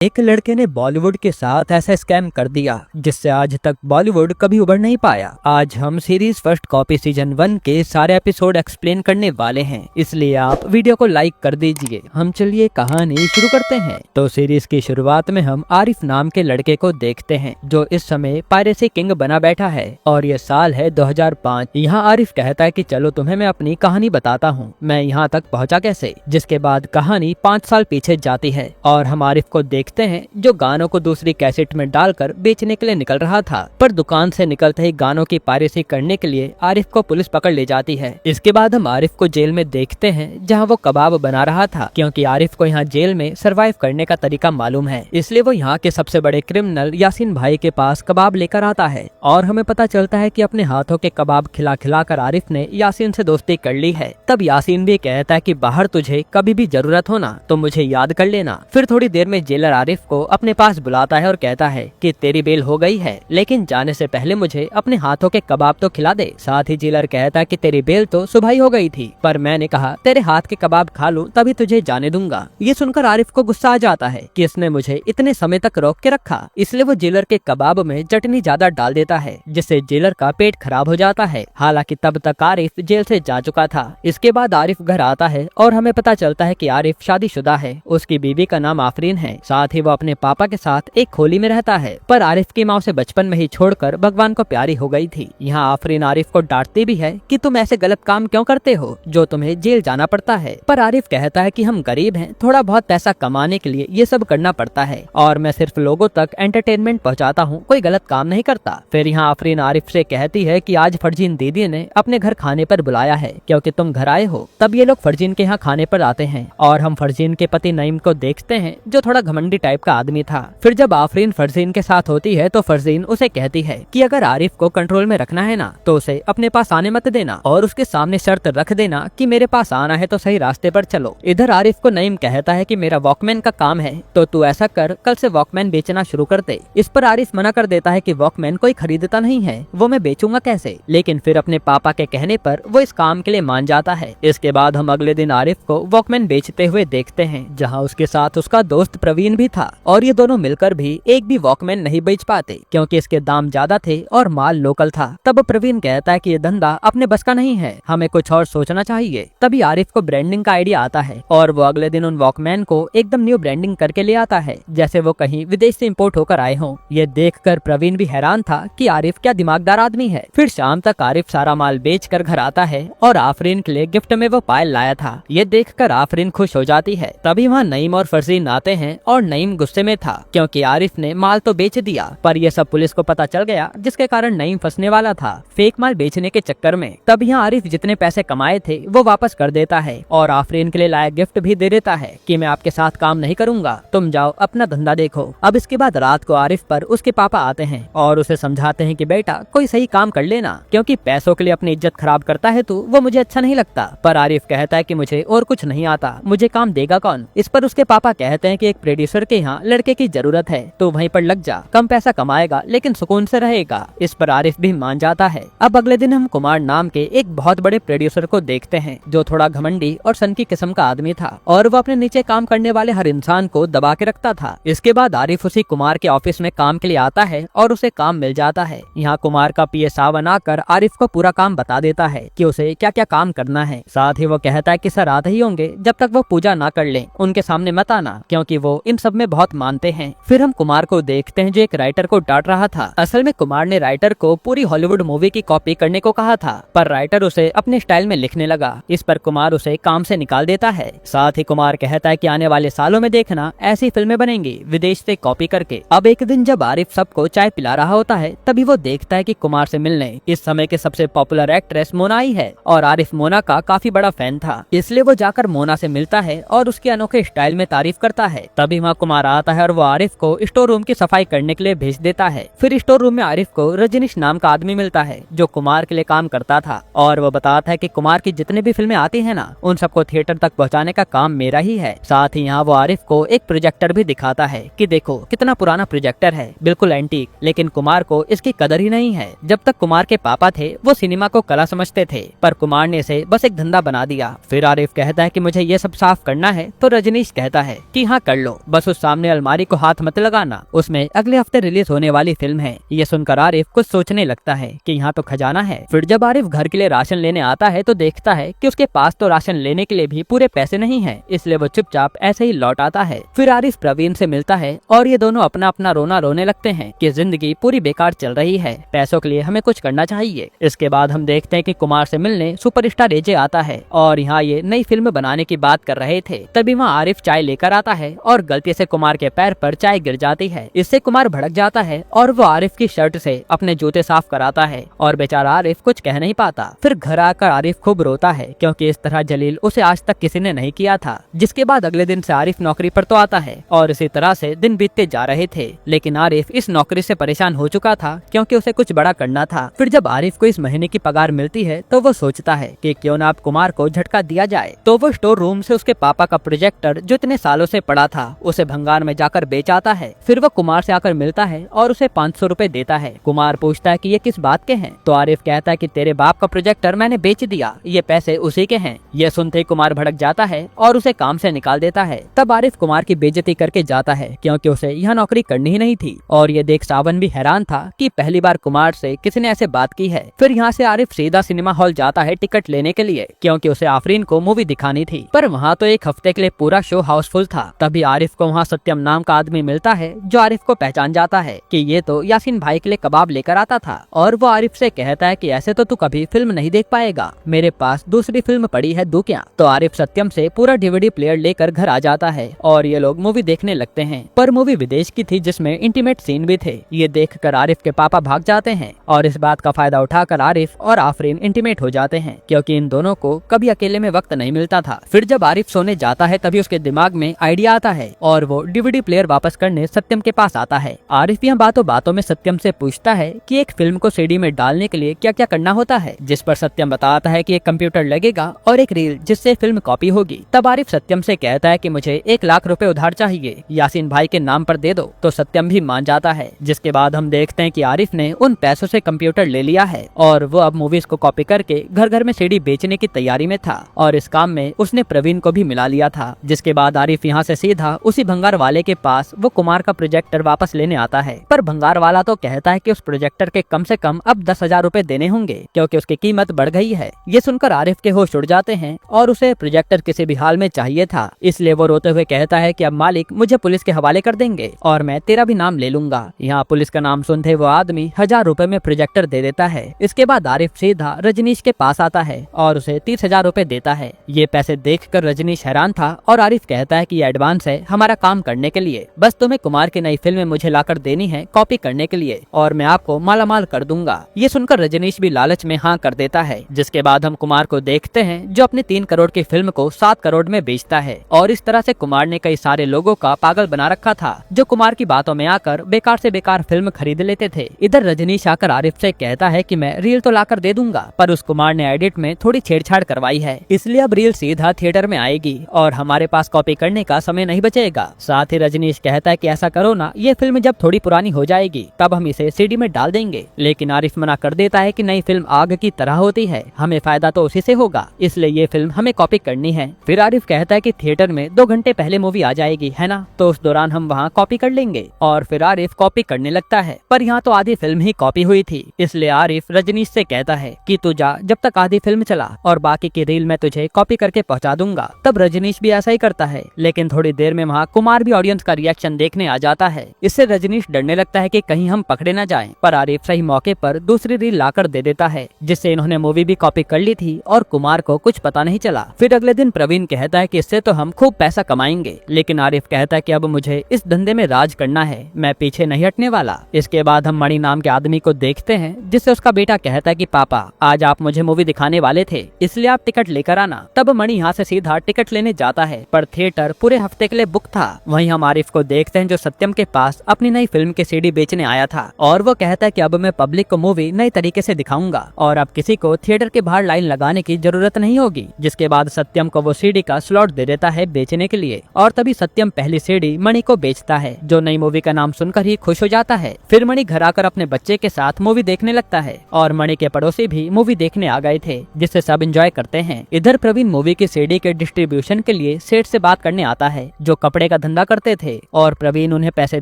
एक लड़के ने बॉलीवुड के साथ ऐसा स्कैम कर दिया जिससे आज तक बॉलीवुड कभी उभर नहीं पाया। आज हम सीरीज फर्स्ट कॉपी सीजन 1 के सारे एपिसोड एक्सप्लेन करने वाले हैं, इसलिए आप वीडियो को लाइक कर दीजिए। हम चलिए कहानी शुरू करते हैं। तो सीरीज की शुरुआत में हम आरिफ नाम के लड़के को देखते हैं जो इस समय पायरेसी किंग बना बैठा है और ये साल है 2005। यहाँ आरिफ कहता है कि चलो तुम्हें मैं अपनी कहानी बताता हूँ, मैं यहाँ तक पहुँचा कैसे। जिसके बाद कहानी 5 साल पीछे जाती है और हम आरिफ को देखते हैं जो गानों को दूसरी कैसेट में डालकर बेचने के लिए निकल रहा था, पर दुकान से निकलते ही गानों की पायरेसी करने के लिए आरिफ को पुलिस पकड़ ले जाती है। इसके बाद हम आरिफ को जेल में देखते हैं जहां वो कबाब बना रहा था, क्योंकि आरिफ को यहाँ जेल में सरवाइव करने का तरीका मालूम है, इसलिए वो यहाँ के सबसे बड़े क्रिमिनल यासीन भाई के पास कबाब लेकर आता है। और हमें पता चलता है कि अपने हाथों के कबाब खिला खिला कर आरिफ ने यासीन से दोस्ती कर ली है। तब यासीन भी कहता है कि बाहर तुझे कभी भी जरूरत हो ना तो मुझे याद कर लेना। फिर थोड़ी देर में जेलर आरिफ को अपने पास बुलाता है और कहता है कि तेरी बेल हो गई है, लेकिन जाने से पहले मुझे अपने हाथों के कबाब तो खिला दे। साथ ही जेलर कहता है कि तेरी बेल तो सुबह ही हो गई थी, पर मैंने कहा तेरे हाथ के कबाब खा लूं तभी तुझे जाने दूंगा। ये सुनकर आरिफ को गुस्सा आ जाता है कि इसने मुझे इतने समय तक रोक के रखा, इसलिए वो जेलर के कबाब में चटनी ज्यादा डाल देता है जिससे जेलर का पेट खराब हो जाता है। हालांकि तब तक आरिफ जेल से जा चुका था। इसके बाद आरिफ घर आता है और हमें पता चलता है कि आरिफ शादीशुदा है, उसकी बीवी का नाम आफरीन है। साथ ही वो अपने पापा के साथ एक खोली में रहता है, पर आरिफ की माँ उसे बचपन में ही छोड़कर भगवान को प्यारी हो गई थी। यहाँ आफरीन आरिफ को डांटती भी है कि तुम ऐसे गलत काम क्यों करते हो जो तुम्हें जेल जाना पड़ता है, पर आरिफ कहता है कि हम गरीब हैं, थोड़ा बहुत पैसा कमाने के लिए ये सब करना पड़ता है और मैं सिर्फ लोगों तक एंटरटेनमेंट पहुँचाता हूँ, कोई गलत काम नहीं करता। फिर यहाँ आफरीन आरिफ से कहती है कि आज फरजीन दीदी ने अपने घर खाने पर बुलाया है क्योंकि तुम घर आए हो। तब ये लोग फरजीन के यहाँ खाने पर आते हैं और हम फरजीन के पति नईम को देखते हैं जो थोड़ा घमंडी टाइप का आदमी था। फिर जब आफरीन फरजीन के साथ होती है तो फरजीन उसे कहती है कि अगर आरिफ को कंट्रोल में रखना है ना तो उसे अपने पास आने मत देना और उसके सामने शर्त रख देना कि मेरे पास आना है तो सही रास्ते पर चलो। इधर आरिफ को नईम कहता है कि मेरा वॉकमैन का काम है तो तू ऐसा कर, कल से वॉकमैन बेचना शुरू कर दे। इस पर आरिफ मना कर देता है कि वॉकमैन कोई खरीदता नहीं है, वो मैं बेचूंगा कैसे। लेकिन फिर अपने पापा के कहने पर वो इस काम के लिए मान जाता है। इसके बाद हम अगले दिन आरिफ को वॉकमैन बेचते हुए देखते हैं जहाँ उसके साथ उसका दोस्त प्रवीण भी था और ये दोनों मिलकर भी एक भी वॉकमैन नहीं बेच पाते क्योंकि इसके दाम ज्यादा थे और माल लोकल था। तब प्रवीण कहता है कि ये धंधा अपने बस का नहीं है, हमें कुछ और सोचना चाहिए। तभी आरिफ को ब्रांडिंग का आइडिया आता है और वो अगले दिन उन वॉकमैन को एकदम न्यू ब्रांडिंग करके ले आता है जैसे वो कहीं विदेश से इम्पोर्ट होकर आए हों। ये देखकर प्रवीण भी हैरान था कि आरिफ क्या दिमागदार आदमी है। फिर शाम तक आरिफ सारा माल बेच कर घर आता है और आफरीन के लिए गिफ्ट में वो पायल लाया था। ये देखकर आफरीन खुश हो जाती है। तभी वहाँ नईम और फरजीन आते हैं और नईम गुस्से में था क्योंकि आरिफ ने माल तो बेच दिया, पर यह सब पुलिस को पता चल गया जिसके कारण नईम फंसने वाला था फेक माल बेचने के चक्कर में। तब यहाँ आरिफ जितने पैसे कमाए थे वो वापस कर देता है और आफरीन के लिए लाया गिफ्ट भी दे देता है कि मैं आपके साथ काम नहीं करूंगा, तुम जाओ अपना धंधा देखो। अब इसके बाद रात को आरिफ पर उसके पापा आते हैं और उसे समझाते हैं कि बेटा कोई सही काम कर लेना, क्योंकि पैसों के लिए अपनी इज्जत खराब करता है तू, वो मुझे अच्छा नहीं लगता। पर आरिफ कहता है कि मुझे और कुछ नहीं आता, मुझे काम देगा कौन। इस पर उसके पापा कहते हैं कि एक प्रोड्यूसर के यहाँ लड़के की जरूरत है तो वहीं पर लग जा, कम पैसा कमाएगा लेकिन सुकून से रहेगा। इस पर आरिफ भी मान जाता है। अब अगले दिन हम कुमार नाम के एक बहुत बड़े प्रोड्यूसर को देखते हैं जो थोड़ा घमंडी और सन की किस्म का आदमी था और वो अपने नीचे काम करने वाले हर इंसान को दबा के रखता था। इसके बाद आरिफ उसी कुमार के ऑफिस में काम के लिए आता है और उसे काम मिल जाता है। यहाँ कुमार का पीए सावन आकर आरिफ को पूरा काम बता देता है कि उसे क्या क्या काम करना है। साथ ही वो कहता है कि सर आते ही होंगे, जब तक वो पूजा ना कर ले उनके सामने मत आना क्योंकि वो इन सब में बहुत मानते हैं। फिर हम कुमार को देखते हैं जो एक राइटर को डांट रहा था। असल में कुमार ने राइटर को पूरी हॉलीवुड मूवी की कॉपी करने को कहा था, पर राइटर उसे अपने स्टाइल में लिखने लगा। इस पर कुमार उसे काम से निकाल देता है। साथ ही कुमार कहता है कि आने वाले सालों में देखना ऐसी फिल्में बनेंगी विदेश से कॉपी करके। अब एक दिन जब आरिफ सबको चाय पिला रहा होता है तभी वो देखता है कि कुमार से मिलने इस समय के सबसे पॉपुलर एक्ट्रेस मोना आई है और आरिफ मोना का काफी बड़ा फैन था, इसलिए वो जाकर मोना से मिलता है और उसके अनोखे स्टाइल में तारीफ करता है। तभी वहाँ कुमार आता है और वो आरिफ को स्टोर रूम की सफाई करने के लिए भेज देता है। फिर स्टोर रूम में आरिफ को रजनीश नाम का आदमी मिलता है जो कुमार के लिए काम करता था और वो बताता है कि कुमार की जितनी भी फिल्में आती है ना उन सबको थिएटर तक पहुँचाने का काम मेरा ही है। साथ ही यहाँ वो आरिफ को एक प्रोजेक्टर भी दिखाता है कि देखो कितना पुराना प्रोजेक्टर है, बिल्कुल एंटीक, लेकिन कुमार को इसकी कदर ही नहीं है। जब तक कुमार के पापा थे वो सिनेमा को कला समझते थे, पर कुमार ने इसे बस एक धंधा बना दिया। फिर आरिफ कहता है कि मुझे ये सब साफ करना है तो रजनीश कहता है कि हाँ कर लो, बस बस उस सामने अलमारी को हाथ मत लगाना, उसमें अगले हफ्ते रिलीज होने वाली फिल्म है। ये सुनकर आरिफ कुछ सोचने लगता है कि यहाँ तो खजाना है। फिर जब आरिफ घर के लिए राशन लेने आता है तो देखता है कि उसके पास तो राशन लेने के लिए भी पूरे पैसे नहीं है, इसलिए वो चुपचाप ऐसे ही लौट आता है। फिर आरिफ प्रवीण से मिलता है और ये दोनों अपना अपना रोना रोने लगते हैं कि जिंदगी पूरी बेकार चल रही है, पैसों के लिए हमें कुछ करना चाहिए। इसके बाद हम देखते हैं कि कुमार से मिलने सुपरस्टार एजे आता है और यहाँ ये नई फिल्म बनाने की बात कर रहे थे। तभी वहाँ आरिफ चाय लेकर आता है और गलती से कुमार के पैर पर चाय गिर जाती है। इससे कुमार भड़क जाता है और वो आरिफ की शर्ट से अपने जूते साफ कराता है और बेचारा आरिफ कुछ कह नहीं पाता। फिर घर आकर आरिफ खूब रोता है क्योंकि इस तरह जलील उसे आज तक किसी ने नहीं किया था। जिसके बाद अगले दिन से आरिफ नौकरी पर तो आता है और इसी तरह से दिन बीतते जा रहे थे। लेकिन आरिफ इस नौकरी से परेशान हो चुका था क्योंकि उसे कुछ बड़ा करना था। फिर जब आरिफ को इस महीने की पगार मिलती है तो वो सोचता है कि क्यों ना आप कुमार को झटका दिया जाए। तो वो स्टोर रूम से उसके पापा का प्रोजेक्टर जो इतने सालों से पड़ा था उसे भंगार में जाकर बेच आता है। फिर वो कुमार से आकर मिलता है और उसे 500 रुपए देता है। कुमार पूछता है कि ये किस बात के हैं, तो आरिफ कहता है कि तेरे बाप का प्रोजेक्टर मैंने बेच दिया, ये पैसे उसी के हैं। ये सुनते ही कुमार भड़क जाता है और उसे काम से निकाल देता है। तब आरिफ कुमार की बेइज्जती करके जाता है क्योंकि उसे यहाँ नौकरी करनी ही नहीं थी। और ये देख सावन भी हैरान था कि पहली बार कुमार से किसी ने ऐसे बात की है। फिर यहाँ से आरिफ सीधा सिनेमा हॉल जाता है टिकट लेने के लिए क्योंकि उसे आफरीन को मूवी दिखानी थी। पर वहाँ तो एक हफ्ते के लिए पूरा शो हाउसफुल था। तभी आरिफ को वहाँ सत्यम नाम का आदमी मिलता है जो आरिफ को पहचान जाता है कि ये तो यासीन भाई के लिए कबाब लेकर आता था। और वो आरिफ से कहता है कि ऐसे तो तू कभी फिल्म नहीं देख पाएगा, मेरे पास दूसरी फिल्म पड़ी है, दूं क्या? तो आरिफ सत्यम से पूरा डीवीडी प्लेयर लेकर घर आ जाता है और ये लोग मूवी देखने लगते हैं। पर मूवी विदेश की थी जिसमें इंटीमेट सीन भी थे। ये देखकर आरिफ के पापा भाग जाते हैं और इस बात का फायदा उठाकर आरिफ और आफरीन इंटीमेट हो जाते हैं क्योंकि इन दोनों को कभी अकेले में वक्त नहीं मिलता था। फिर जब आरिफ सोने जाता है तभी उसके दिमाग में आइडिया आता है और वो डीवीडी प्लेयर वापस करने सत्यम के पास आता है। आरिफ यहाँ बातों बातों में सत्यम से पूछता है कि एक फिल्म को सीडी में डालने के लिए क्या क्या करना होता है, जिस पर सत्यम बताता है कि एक कंप्यूटर लगेगा और एक रील जिससे फिल्म कॉपी होगी। तब आरिफ सत्यम से कहता है कि मुझे 1 लाख रुपए उधार चाहिए, यासीन भाई के नाम पर दे दो। तो सत्यम भी मान जाता है। जिसके बाद हम देखते हैं कि आरिफ ने उन पैसों से कंप्यूटर ले लिया है और वो अब मूवीज को कॉपी करके घर घर में सीडी बेचने की तैयारी में था और इस काम में उसने प्रवीण को भी मिला लिया था। जिसके बाद आरिफ यहाँ से सीधा उसी भंगार वाले के पास वो कुमार का प्रोजेक्टर वापस लेने आता है। पर भंगार वाला तो कहता है कि उस प्रोजेक्टर के कम से कम अब 10,000 रुपए देने होंगे क्योंकि उसकी कीमत बढ़ गई है। ये सुनकर आरिफ के होश उड़ जाते हैं और उसे प्रोजेक्टर किसी भी हाल में चाहिए था, इसलिए वो रोते हुए कहता है कि अब मालिक मुझे पुलिस के हवाले कर देंगे और मैं तेरा भी नाम ले लूंगा। यहाँ पुलिस का नाम सुनते वो आदमी 1000 रुपए में प्रोजेक्टर दे देता है। इसके बाद आरिफ सीधा रजनीश के पास आता है और उसे 30,000 रुपए देता है। ये पैसे देखकर रजनीश हैरान था और आरिफ कहता है कि ये एडवांस है हमारा काम करने के लिए, बस तुम्हें कुमार की नई फिल्म मुझे लाकर देनी है कॉपी करने के लिए और मैं आपको मालामाल कर दूंगा। ये सुनकर रजनीश भी लालच में हाँ कर देता है। जिसके बाद हम कुमार को देखते हैं जो अपनी 3 करोड़ की फिल्म को 7 करोड़ में बेचता है और इस तरह से कुमार ने कई सारे लोगों का पागल बना रखा था जो कुमार की बातों में आकर बेकार से बेकार फिल्म खरीद लेते थे। इधर रजनीश आकर आरिफ से कहता है कि मैं रील तो लाकर दे दूंगा, पर उस कुमार ने एडिट में थोड़ी छेड़छाड़ करवाई है, इसलिए अब रील सीधा थिएटर में आएगी और हमारे पास कॉपी करने का समय नहीं बचेगा। साथ ही रजनीश कहता है कि ऐसा करो ना, ये फिल्म जब थोड़ी पुरानी हो जाएगी तब हम इसे सीडी में डाल देंगे। लेकिन आरिफ मना कर देता है कि नई फिल्म आग की तरह होती है, हमें फायदा तो उसी से होगा, इसलिए ये फिल्म हमें कॉपी करनी है। फिर आरिफ कहता है कि थिएटर में 2 घंटे पहले मूवी आ जाएगी है ना, तो उस दौरान हम वहाँ कॉपी कर लेंगे। और फिर आरिफ कॉपी करने लगता है, पर यहाँ तो आधी फिल्म ही कॉपी हुई थी, इसलिए आरिफ रजनीश से कहता है कि तू जा, जब तक आधी फिल्म चला और बाकी की रील मैं तुझे कॉपी करके पहुँचा दूंगा। तब रजनीश भी ऐसा ही करता है, लेकिन थोड़ी देर में वहाँ कुमार भी ऑडियंस का रिएक्शन देखने आ जाता है। इससे रजनीश डरने लगता है कि कहीं हम पकड़े न जाएं, पर आरिफ सही मौके पर दूसरी रील लाकर दे देता है, जिससे इन्होंने मूवी भी कॉपी कर ली थी और कुमार को कुछ पता नहीं चला। फिर अगले दिन प्रवीण कहता है कि इससे तो हम खूब पैसा कमाएंगे, लेकिन आरिफ कहता है कि अब मुझे इस धंधे में राज करना है, मैं पीछे नहीं हटने वाला। इसके बाद हम मणि नाम के आदमी को देखते हैं, जिससे उसका बेटा कहता है कि पापा आज आप मुझे मूवी दिखाने वाले थे, इसलिए आप टिकट लेकर आना। तब मणि यहाँ से सीधा टिकट लेने जाता है, पर थिएटर पूरे हफ्ते के लिए बुक था। वहीं हम आरिफ को देखते हैं जो सत्यम के पास अपनी नई फिल्म की सीडी बेचने आया था और वो कहता है कि अब मैं पब्लिक को मूवी नई तरीके से दिखाऊंगा और अब किसी को थिएटर के बाहर लाइन लगाने की जरूरत नहीं होगी। जिसके बाद सत्यम को वो सीडी का स्लॉट दे देता है बेचने के लिए और तभी सत्यम पहली सीडी मणि को बेचता है, जो नई मूवी का नाम सुनकर ही खुश हो जाता है। फिर मणि घर आकर अपने बच्चे के साथ मूवी देखने लगता है और मणि के पड़ोसी भी मूवी देखने आ गए थे, जिससे सब एंजॉय करते हैं। इधर प्रवीण मूवी की सीडी के डिस्ट्रीब्यूशन के लिए सेठ से बात करने आता है, जो कपड़े का का धंधा करते थे और प्रवीण उन्हें पैसे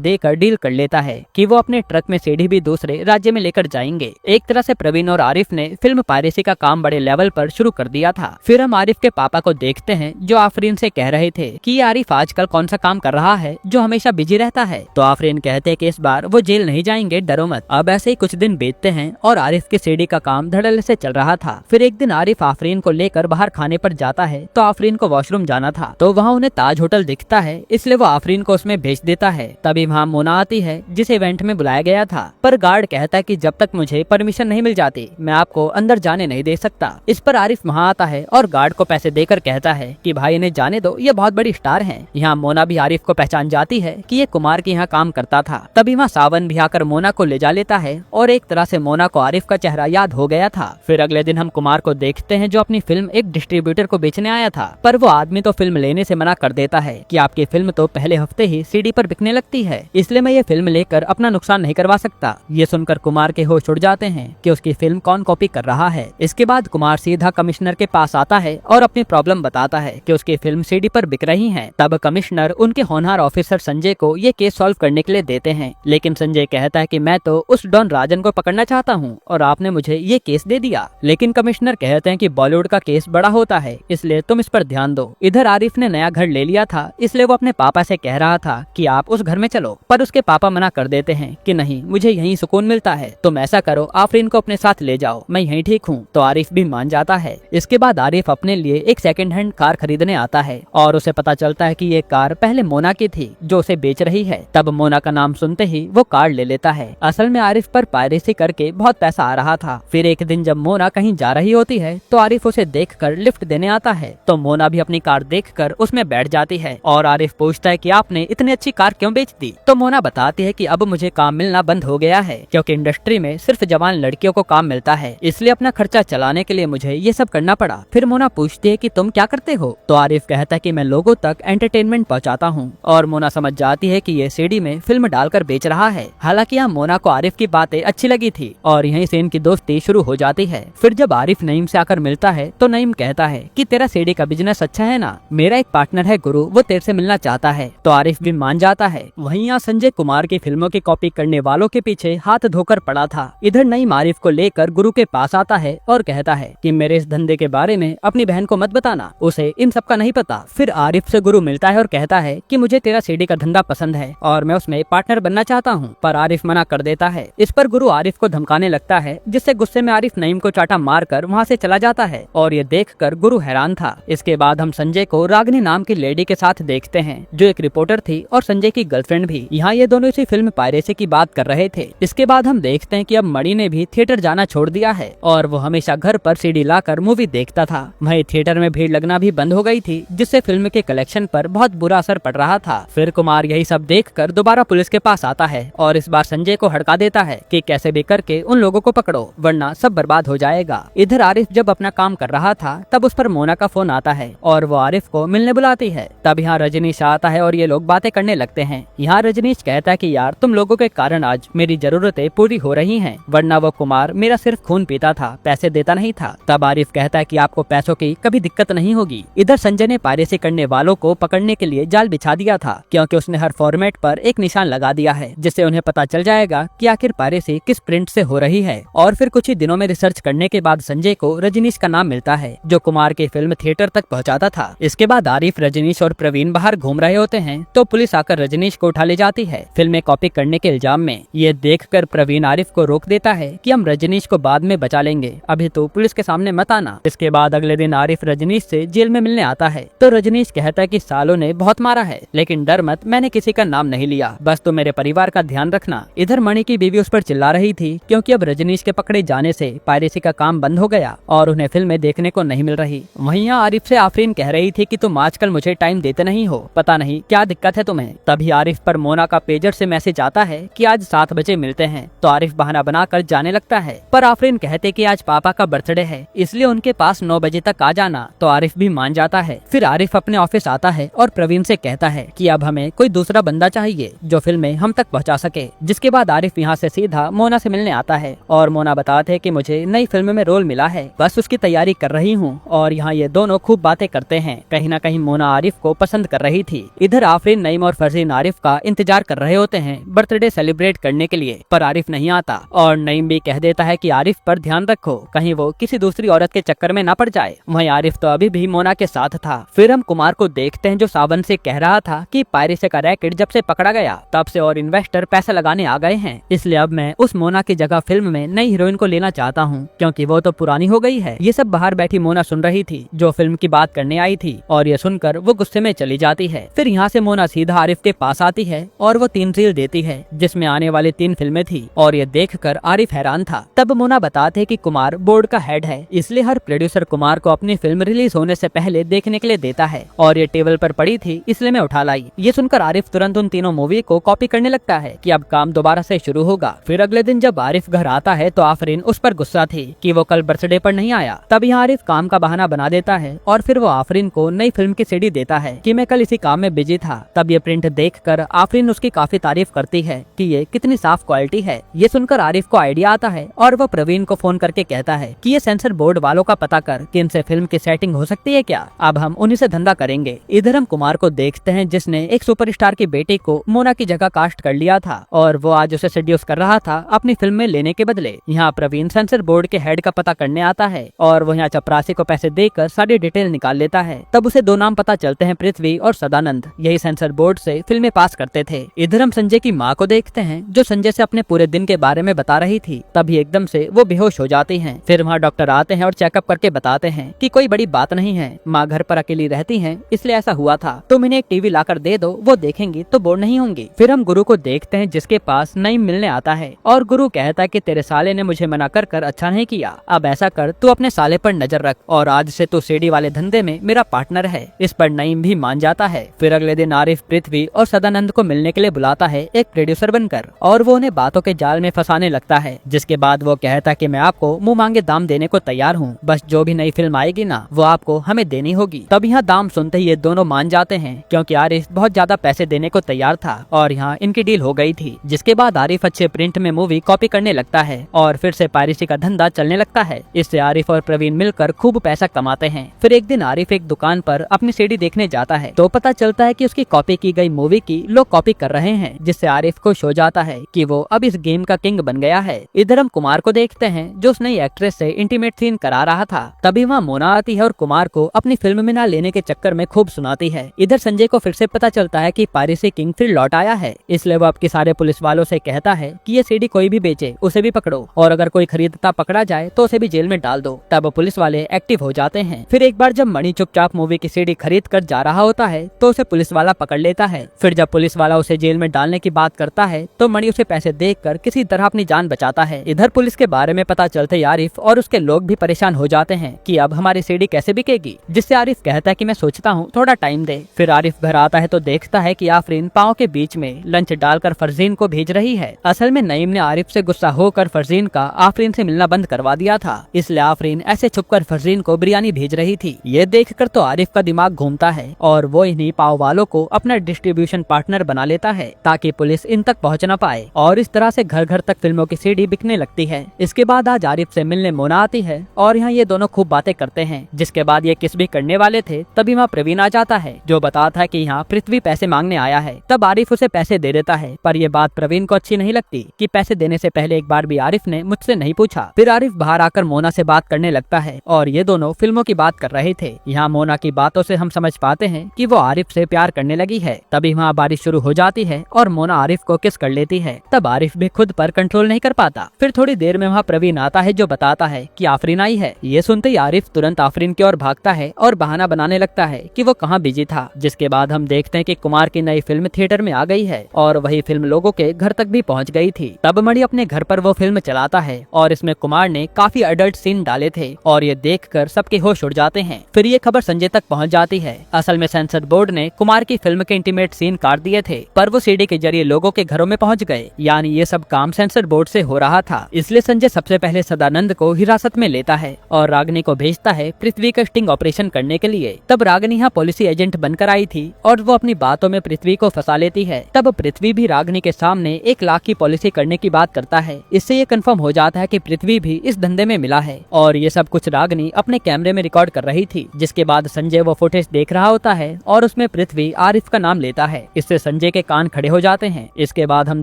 देकर डील कर लेता है कि वो अपने ट्रक में सीढ़ी भी दूसरे राज्य में लेकर जाएंगे। एक तरह से प्रवीण और आरिफ ने फिल्म पायरेसी का काम बड़े लेवल पर शुरू कर दिया था। फिर हम आरिफ के पापा को देखते हैं जो आफरीन से कह रहे थे कि आरिफ आजकल कौन सा काम कर रहा है जो हमेशा बिजी रहता है। तो आफरीन कहते हैं कि इस बार वो जेल नहीं जाएंगे, डरो मत। अब ऐसे ही कुछ दिन बीतते हैं और आरिफ की सीढ़ी का काम धड़ल्ले से चल रहा था। फिर एक दिन आरिफ आफरीन को लेकर बाहर खाने पर जाता है तो आफरीन को वॉशरूम जाना था तो वहाँ उन्हें ताज होटल दिखता है, इसलिए वो आफरीन को उसमें भेज देता है। तभी वहाँ मोना आती है जिसे इवेंट में बुलाया गया था, पर गार्ड कहता है कि जब तक मुझे परमिशन नहीं मिल जाती मैं आपको अंदर जाने नहीं दे सकता। इस पर आरिफ वहाँ आता है और गार्ड को पैसे देकर कहता है कि भाई इन्हें जाने दो, ये बहुत बड़ी स्टार हैं। यहाँ मोना भी आरिफ को पहचान जाती है कि ये कुमार के यहाँ काम करता था। तभी वहाँ सावन भी आकर मोना को ले जा लेता है और एक तरह से मोना को आरिफ का चेहरा याद हो गया था। फिर अगले दिन हम कुमार को देखते हैं जो अपनी फिल्म एक डिस्ट्रीब्यूटर को बेचने आया था, पर वो आदमी तो फिल्म लेने से मना कर देता है कि आपकी फिल्म तो पहले हफ्ते ही सीडी पर बिकने लगती है, इसलिए मैं ये फिल्म लेकर अपना नुकसान नहीं करवा सकता। ये सुनकर कुमार के होश उड़ जाते हैं कि उसकी फिल्म कौन कॉपी कर रहा है। इसके बाद कुमार सीधा कमिश्नर के पास आता है और अपनी प्रॉब्लम बताता है कि उसकी फिल्म सीडी पर बिक रही है। तब कमिश्नर उनके होनहार ऑफिसर संजय को ये केस सॉल्व करने के लिए देते हैं, लेकिन संजय कहता है कि मैं तो उस डॉन राजन को पकड़ना चाहता हूँ और आपने मुझे ये केस दे दिया। लेकिन कमिश्नर कहते हैं कि बॉलीवुड का केस बड़ा होता है, इसलिए तुम इस पर ध्यान दो। इधर आरिफ ने नया घर ले लिया था, इसलिए वो अपने पापा से कह रहा था कि आप उस घर में चलो, पर उसके पापा मना कर देते हैं कि नहीं, मुझे यहीं सुकून मिलता है, तुम ऐसा करो आफरीन को अपने साथ ले जाओ, मैं यहीं ठीक हूँ। तो आरिफ भी मान जाता है। इसके बाद आरिफ अपने लिए एक सेकंड हैंड कार खरीदने आता है और उसे पता चलता है कि ये कार पहले मोना की थी जो उसे बेच रही है। तब मोना का नाम सुनते ही वो कार ले लेता है। असल में आरिफ पर पायरेसी करके बहुत पैसा आ रहा था। फिर एक दिन जब मोना कहीं जा रही होती है तो आरिफ उसे देखकर लिफ्ट देने आता है, तो मोना भी अपनी कार देखकर उसमें बैठ जाती है और आरिफ पूछता है कि आपने इतनी अच्छी कार क्यों बेच दी। तो मोना बताती है कि अब मुझे काम मिलना बंद हो गया है क्योंकि इंडस्ट्री में सिर्फ जवान लड़कियों को काम मिलता है, इसलिए अपना खर्चा चलाने के लिए मुझे ये सब करना पड़ा। फिर मोना पूछती है कि तुम क्या करते हो, तो आरिफ कहता है कि मैं लोगों तक एंटरटेनमेंट पहुंचाता हूं। और मोना समझ जाती है कि ये सीडी में फिल्म डालकर बेच रहा है। हालांकि यहाँ मोना को आरिफ की बातें अच्छी लगी थी और यहीं से इनकी दोस्ती शुरू हो जाती है। फिर जब आरिफ नईम से आकर मिलता है तो नईम कहता है कि तेरा सीडी का बिजनेस अच्छा है ना, मेरा एक पार्टनर है गुरु, वो तेरे से मिलना चाहता है। तो आरिफ भी मान जाता है। वहीं यहाँ संजय कुमार की फिल्मों की कॉपी करने वालों के पीछे हाथ धोकर पड़ा था। इधर नईम आरिफ को लेकर गुरु के पास आता है और कहता है कि मेरे इस धंधे के बारे में अपनी बहन को मत बताना, उसे इन सब का नहीं पता। फिर आरिफ से गुरु मिलता है और कहता है कि मुझे तेरा सीडी का धंधा पसंद है और मैं उसमें पार्टनर बनना चाहता हूँ, पर आरिफ मना कर देता है। इस पर गुरु आरिफ को धमकाने लगता है, जिससे गुस्से में आरिफ नईम को चाटा मारकर वहाँ से चला जाता है और ये देखकर गुरु हैरान था। इसके बाद हम संजय को रागिनी नाम की लेडी के साथ देखते हैं जो एक रिपोर्टर थी और संजय की गर्लफ्रेंड भी। यहाँ ये दोनों इसी फिल्म पायरेसी की बात कर रहे थे। इसके बाद हम देखते हैं कि अब मणि ने भी थिएटर जाना छोड़ दिया है और वो हमेशा घर पर सीडी लाकर मूवी देखता था। वहीं थिएटर में भीड़ लगना भी बंद हो गई थी, जिससे फिल्म के कलेक्शन पर बहुत बुरा असर पड़ रहा था। फिर कुमार यही सब देखकर दोबारा पुलिस के पास आता है और इस बार संजय को हड़का देता है कि कैसे भी करके उन लोगों को पकड़ो वरना सब बर्बाद हो जाएगा। इधर आरिफ जब अपना काम कर रहा था तब उस पर मोना का फोन आता है और वो आरिफ को मिलने बुलाती है। तब यहाँ रजनीश आता है और ये लोग बातें करने लगते हैं। यहाँ रजनीश कहता है कि यार तुम लोगों के कारण आज मेरी जरूरतें पूरी हो रही हैं, वरना वो कुमार मेरा सिर्फ खून पीता था, पैसे देता नहीं था। तब आरिफ कहता है कि आपको पैसों की कभी दिक्कत नहीं होगी। इधर संजय ने पायरेसी करने वालों को पकड़ने के लिए जाल बिछा दिया था क्योंकि उसने हर फॉर्मेट पर एक निशान लगा दिया है, जिससे उन्हें पता चल जाएगा कि आखिर पायरेसी किस प्रिंट से हो रही है। और फिर कुछ ही दिनों में रिसर्च करने के बाद संजय को रजनीश का नाम मिलता है जो कुमार की फिल्म थिएटर तक पहुंचाता था। इसके बाद आरिफ, रजनीश और प्रवीण बाहर घूम रहे होते हैं तो पुलिस आकर रजनीश को उठा ले जाती है फिल्में कॉपी करने के इल्जाम में। ये देखकर प्रवीण आरिफ को रोक देता है कि हम रजनीश को बाद में बचा लेंगे, अभी तो पुलिस के सामने मत आना। इसके बाद अगले दिन आरिफ रजनीश से जेल में मिलने आता है तो रजनीश कहता है कि सालों ने बहुत मारा है लेकिन डर मत, मैंने किसी का नाम नहीं लिया, बस तो मेरे परिवार का ध्यान रखना। इधर मणि की बीवी उस पर चिल्ला रही थी क्योंकि अब रजनीश के पकड़े जाने से पायरेसी का काम बंद हो गया और उन्हें फिल्में देखने को नहीं मिल रही। वहीं आरिफ से आफरीन कह रही थी कि तुम आजकल मुझे टाइम देते नहीं हो, पता नहीं क्या दिक्कत है तुम्हें। तभी आरिफ पर मोना का पेजर से मैसेज आता है कि आज 7 बजे मिलते हैं, तो आरिफ बहाना बनाकर जाने लगता है। पर आफरीन कहते कि आज पापा का बर्थडे है इसलिए उनके पास 9 बजे तक आ जाना, तो आरिफ भी मान जाता है। फिर आरिफ अपने ऑफिस आता है और प्रवीण से कहता है कि अब हमें कोई दूसरा बंदा चाहिए जो फिल्में हम तक पहुंचा सके। जिसके बाद आरिफ यहाँ से सीधा मोना से मिलने आता है और मोना बताते है कि मुझे नई फिल्म में रोल मिला है, बस उसकी तैयारी कर रही हूँ। और यहाँ ये दोनों खूब बातें करते हैं। कहीं ना कहीं मोना आरिफ को पसंद कर रही थी इधर आफरीन, नईम और फरजीन आरिफ का इंतजार कर रहे होते हैं बर्थडे सेलिब्रेट करने के लिए, पर आरिफ नहीं आता और नईम भी कह देता है कि आरिफ पर ध्यान रखो, कहीं वो किसी दूसरी औरत के चक्कर में ना पड़ जाए। वहीं आरिफ तो अभी भी मोना के साथ था। फिर हम कुमार को देखते हैं जो सावन से कह रहा था कि पायरेसी का रैकेट जब से पकड़ा गया तब से और इन्वेस्टर पैसा लगाने आ गए हैं, इसलिए अब मैं उस मोना की जगह फिल्म में नई हीरोइन को लेना चाहता हूँ क्योंकि वो तो पुरानी हो गई है। ये सब बाहर बैठी मोना सुन रही थी जो फिल्म की बात करने आई थी और ये सुनकर वो गुस्से में चली जाती है। फिर यहाँ से मोना सीधा आरिफ के पास आती है और वो 3 रील देती है जिसमें आने वाली 3 फिल्में थी और ये देखकर आरिफ हैरान था। तब मोना बताते कि कुमार बोर्ड का हेड है, इसलिए हर प्रोड्यूसर कुमार को अपनी फिल्म रिलीज होने से पहले देखने के लिए देता है और ये टेबल पर पड़ी थी इसलिए मैं उठा लाई। ये सुनकर आरिफ तुरंत उन तीनों मूवी को कॉपी करने लगता है कि अब काम दोबारा से शुरू होगा। फिर अगले दिन जब आरिफ घर आता है तो आफरीन उस पर गुस्सा थी कि वो कल बर्थडे पर नहीं आया। तब यहाँ आरिफ काम का बहाना बना देता है और फिर वो आफरीन को नई फिल्म की सीडी देता है कि मैं कल इसी काम में बिजी था। तब ये प्रिंट देखकर आफरीन उसकी काफी तारीफ करती है कि ये कितनी साफ क्वालिटी है। ये सुनकर आरिफ को आइडिया आता है और वो प्रवीण को फोन करके कहता है कि ये सेंसर बोर्ड वालों का पता कर कि इनसे फिल्म की सेटिंग हो सकती है क्या, अब हम उन्हीं से धंधा करेंगे। इधर हम कुमार को देखते हैं जिसने एक सुपरस्टार की बेटी को मोना की जगह कास्ट कर लिया था और वो आज उसे सेड्यूस कर रहा था अपनी फिल्म में लेने के बदले। यहाँ प्रवीण सेंसर बोर्ड के हेड का पता करने आता है और वो यहाँ चपरासी को पैसे देकर सारी डिटेल निकाल लेता है। तब उसे 2 नाम पता चलते हैं, पृथ्वी और सदानंद, यही सेंसर बोर्ड से फिल्में पास करते थे। इधर हम संजय की माँ को देखते हैं जो संजय से अपने पूरे दिन के बारे में बता रही थी। तभी एकदम से वो बेहोश हो जाती हैं। फिर वहाँ डॉक्टर आते हैं और चेकअप करके बताते हैं कि कोई बड़ी बात नहीं है, माँ घर पर अकेली रहती हैं इसलिए ऐसा हुआ था, तुम इन्हें एक टीवी लाकर दे दो, वो देखेंगी तो बोर नहीं होंगी। फिर हम गुरु को देखते हैं जिसके पास नईम मिलने आता है और गुरु कहता है कि तेरे साले ने मुझे मना कर अच्छा नहीं किया, अब ऐसा कर तू अपने साले पर नजर रख और आज से तू सीडी वाले धंधे में मेरा पार्टनर है। इस पर नईम भी मान जाता है। फिर अगले दिन आरिफ पृथ्वी और सदानंद को मिलने के लिए बुलाता है एक प्रोड्यूसर बनकर और वो उन्हें बातों के जाल में फंसाने लगता है, जिसके बाद वो कहता है कि मैं आपको मुंह मांगे दाम देने को तैयार हूँ, बस जो भी नई फिल्म आएगी ना वो आपको हमें देनी होगी। तब यहाँ दाम सुनते ही ये दोनों मान जाते हैं क्योंकि आरिफ बहुत ज्यादा पैसे देने को तैयार था और यहाँ इनकी डील हो गई थी। जिसके बाद आरिफ अच्छे प्रिंट में मूवी कॉपी करने लगता है और फिर से पायरेसी का धंधा चलने लगता है। इससे आरिफ और प्रवीण मिलकर खूब पैसा कमाते हैं। फिर एक दिन आरिफ एक दुकान पर अपनी सीडी देखने जाता है तो पता चलता है कि उसकी कॉपी की गई मूवी की लोग कॉपी कर रहे हैं, जिससे आरिफ खुश हो जाता है कि वो अब इस गेम का किंग बन गया है। इधर हम कुमार को देखते हैं जो उस नई एक्ट्रेस से इंटीमेट सीन करा रहा था। तभी वहाँ मोना आती है और कुमार को अपनी फिल्म में न लेने के चक्कर में खूब सुनाती है। इधर संजय को फिर से पता चलता है कि पायरेसी किंग फिर लौट आया है, इसलिए वो आपके सारे पुलिस वालों से कहता है कि ये सीडी कोई भी बेचे उसे भी पकड़ो और अगर कोई खरीदता पकड़ा जाए तो उसे भी जेल में डाल दो। तब पुलिस वाले एक्टिव हो जाते हैं। फिर एक बार जब मणि चुपचाप मूवी की सीडी खरीद कर जा रहा होता है तो उसे पुलिस वाला पकड़ लेता है। फिर जब पुलिस वाला उसे जेल में डालने की बात करता है तो मणि उसे पैसे देकर किसी तरह अपनी जान बचाता है। इधर पुलिस के बारे में पता चलते आरिफ और उसके लोग भी परेशान हो जाते हैं कि अब हमारी सीडी कैसे बिकेगी, जिससे आरिफ कहता है कि मैं सोचता हूँ थोड़ा टाइम दे। फिर आरिफ घर आता है तो देखता है कि आफरीन पाँव के बीच में लंच डालकर फरजीन को भेज रही है। असल में नईम ने आरिफ से गुस्सा होकर फरजीन का आफरीन से मिलना बंद करवा दिया था, इसलिए आफरीन ऐसे छुपकर फरजीन को बिरयानी भेज रही थी। ये देखकर तो आरिफ का दिमाग घूमता है और वो इन्हीं पाव वालों को अपना डिस्ट्रीब्यूशन पार्टनर बना लेता है ताकि पुलिस इन तक पहुंच न पाए और इस तरह से घर घर तक फिल्मों की सीडी बिकने लगती है। इसके बाद आज आरिफ से मिलने मोना आती है और यहाँ ये दोनों खूब बातें करते हैं। जिसके बाद ये किस भी करने वाले थे तभी वहाँ प्रवीण आ जाता है जो बताता है कि यहाँ पृथ्वी पैसे मांगने आया है। तब आरिफ उसे पैसे दे देता है, पर ये बात प्रवीण को अच्छी नहीं लगती कि पैसे देने से पहले एक बार भी आरिफ ने मुझसे नहीं पूछा। फिर आरिफ बाहर आकर मोना से बात करने लगता है और ये दोनों फिल्मों की बात कर रहे थे। यहाँ मोना की बातों से हम समझ पाते हैं कि वो आरिफ से प्यार करने लगी है। तभी वहाँ बारिश शुरू हो जाती है और मोना आरिफ को किस कर लेती है। तब आरिफ भी खुद पर कंट्रोल नहीं कर पाता। फिर थोड़ी देर में वहाँ प्रवीण आता है जो बताता है कि आफरीन आई है। ये सुनते ही आरिफ तुरंत आफरीन की ओर भागता है और बहाना बनाने लगता है कि वो कहाँ बिजी था। जिसके बाद हम देखते हैं कि कुमार की नई फिल्म थिएटर में आ गई है और वही फिल्म लोगों के घर तक भी पहुँच गई थी। तब मणि अपने घर पर वो फिल्म चलाता है और इसमें कुमार ने काफी अडल्ट सीन डाले थे और ये देखकर सबके होश उड़ जाते हैं। फिर ये खबर संजय तक पहुंच जाती है। असल में सेंसर बोर्ड ने कुमार की फिल्म के इंटीमेट सीन काट दिए थे, पर वो सीडी के जरिए लोगों के घरों में पहुंच गए, यानी ये सब काम सेंसर बोर्ड से हो रहा था। इसलिए संजय सबसे पहले सदानंद को हिरासत में लेता है और रागिनी को भेजता है पृथ्वी का स्टिंग ऑपरेशन करने के लिए। तब रागिनी यहाँ पॉलिसी एजेंट बनकर आई थी और वो अपनी बातों में पृथ्वी को फंसा लेती है। तब पृथ्वी भी रागिनी के सामने 1 लाख की पॉलिसी करने की बात करता है। इससे ये कंफर्म हो जाता है कि पृथ्वी भी इस धंधे में मिला है और ये सब कुछ रागिनी अपने कैमरे में रिकॉर्ड कर रही थी। जिसके बाद संजय वो फुटेज देख रहा होता है और उसमें पृथ्वी आरिफ का नाम लेता है। इससे संजय के कान खड़े हो जाते हैं। इसके बाद हम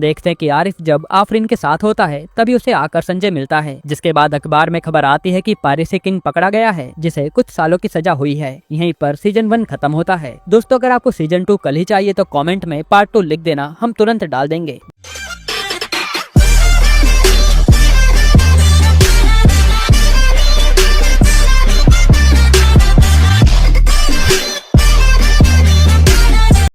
देखते हैं कि आरिफ जब आफरीन के साथ होता है तभी उसे आकर संजय मिलता है, जिसके बाद अखबार में खबर आती है कि पारिसी किंग पकड़ा गया है, जिसे कुछ सालों की सजा हुई है। यहीं पर सीजन 1 खत्म होता है। दोस्तों, अगर आपको सीजन 2 कल ही चाहिए तो कमेंट में पार्ट 2 लिख देना, हम तुरंत डाल देंगे।